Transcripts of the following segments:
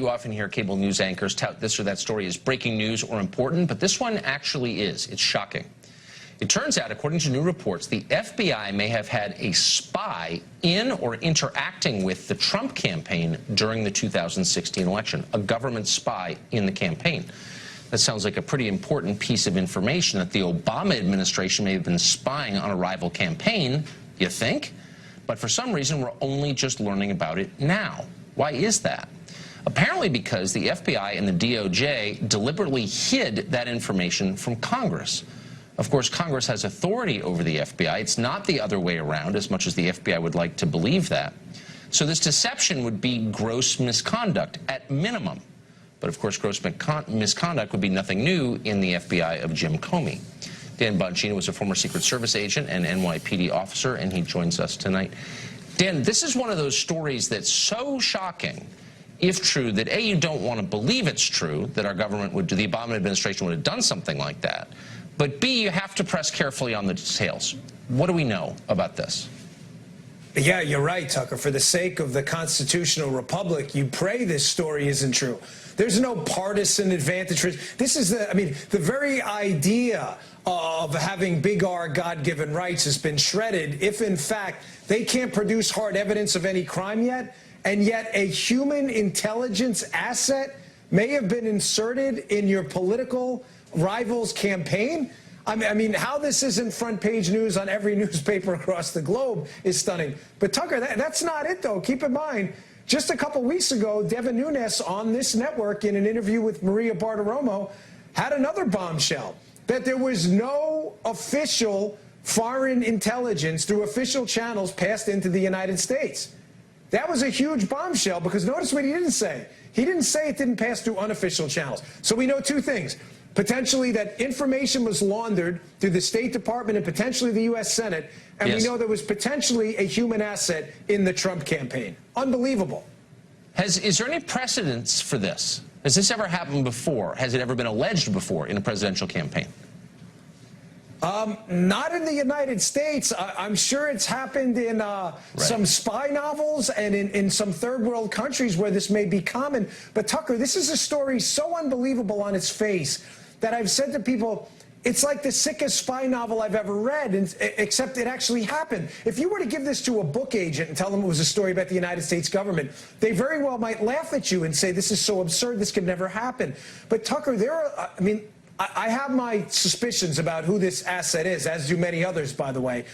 You often hear cable news anchors tout this or that story as breaking news or important, but this one actually is. It's shocking. It turns out, according to new reports, the FBI may have had a spy in or interacting with the Trump campaign during the 2016 election, a government spy in the campaign. That sounds like a pretty important piece of information, that the Obama administration may have been spying on a rival campaign, you think? But for some reason, we're only just learning about it now. Why is that? Apparently because the FBI and the DOJ deliberately hid that information from Congress. Of course, Congress has authority over the FBI. It's not the other way around, as much as the FBI would like to believe that. So this deception would be gross misconduct at minimum. But of course, gross misconduct would be nothing new in the FBI of Jim Comey. Dan Bongino was a former Secret Service agent and NYPD officer, and he joins us tonight. Dan, this is one of those stories that's so shocking, if true, that A, you don't want to believe it's true, that our government would do, the Obama administration would have done something like that. But B, you have to press carefully on the details. What do we know about this? Yeah, you're right, Tucker. For the sake of the constitutional republic, you pray this story isn't true. There's no partisan advantage. This is the very idea of having big R God-given rights has been shredded if, in fact, they can't produce hard evidence of any crime yet, and yet a human intelligence asset may have been inserted in your political rival's campaign. I mean, how this isn't front page news on every newspaper across the globe is stunning. But Tucker, that's not it, though. Keep in mind, just a couple weeks ago, Devin Nunes on this network in an interview with Maria Bartiromo had another bombshell, that there was no official foreign intelligence through official channels passed into the United States. That was a huge bombshell, because notice what he didn't say. He didn't say it didn't pass through unofficial channels. So we know two things. Potentially that information was laundered through the State Department and potentially the U.S. Senate, and yes, we know there was potentially a human asset in the Trump campaign. Unbelievable. Is there any precedence for this? Has this ever happened before? Has it ever been alleged before in a presidential campaign? Not in the United States. I'm sure it's happened in some spy novels and in some third world countries where this may be common. But Tucker, this is a story so unbelievable on its face that I've said to people, it's like the sickest spy novel I've ever read, except it actually happened. If you were to give this to a book agent and tell them it was a story about the United States government, they very well might laugh at you and say, this is so absurd, this could never happen. But Tucker, I have my suspicions about who this asset is, as do many others, by the way.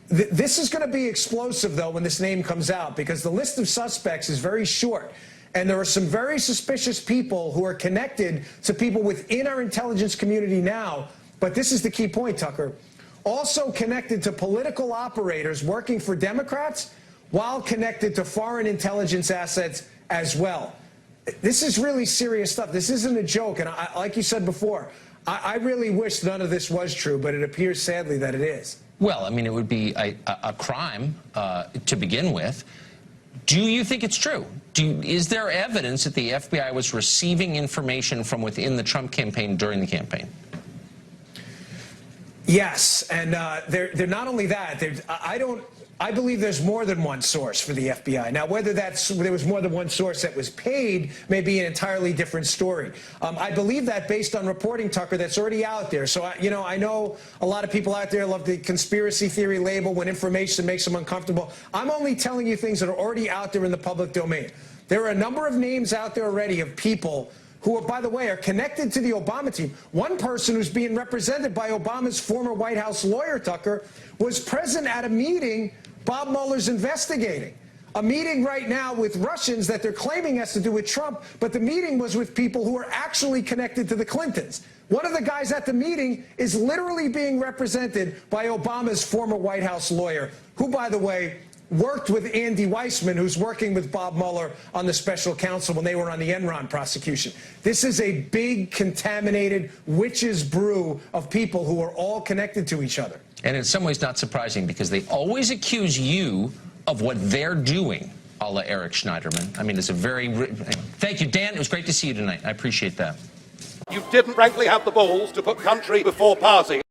This is going to be explosive, though, when this name comes out, because the list of suspects is very short. And there are some very suspicious people who are connected to people within our intelligence community now. But this is the key point, Tucker. Also connected to political operators working for Democrats, while connected to foreign intelligence assets as well. This is really serious stuff. This isn't a joke. And like you said before, I really wish none of this was true, but it appears sadly that it is. Well, I mean, it would be a crime to begin with. Do you think it's true? Is there evidence that the FBI was receiving information from within the Trump campaign during the campaign? Yes, and they're not only that. I believe there's more than one source for the FBI. Now, whether there was more than one source that was paid may be an entirely different story. I believe that based on reporting, Tucker, that's already out there. So, I know a lot of people out there love the conspiracy theory label when information makes them uncomfortable. I'm only telling you things that are already out there in the public domain. There are a number of names out there already of people who, by the way, are connected to the Obama team. One person who's being represented by Obama's former White House lawyer, Tucker, was present at a meeting Bob Mueller's investigating. A meeting right now with Russians that they're claiming has to do with Trump, but the meeting was with people who are actually connected to the Clintons. One of the guys at the meeting is literally being represented by Obama's former White House lawyer, who, by the way, worked with Andy Weissman, who's working with Bob Mueller on the special counsel when they were on the Enron prosecution. This is a big, contaminated witch's brew of people who are all connected to each other. And in some ways not surprising, because they always accuse you of what they're doing, a la Eric Schneiderman. I mean, it's a very... Thank you, Dan. It was great to see you tonight. I appreciate that. You didn't, frankly, have the balls to put country before party.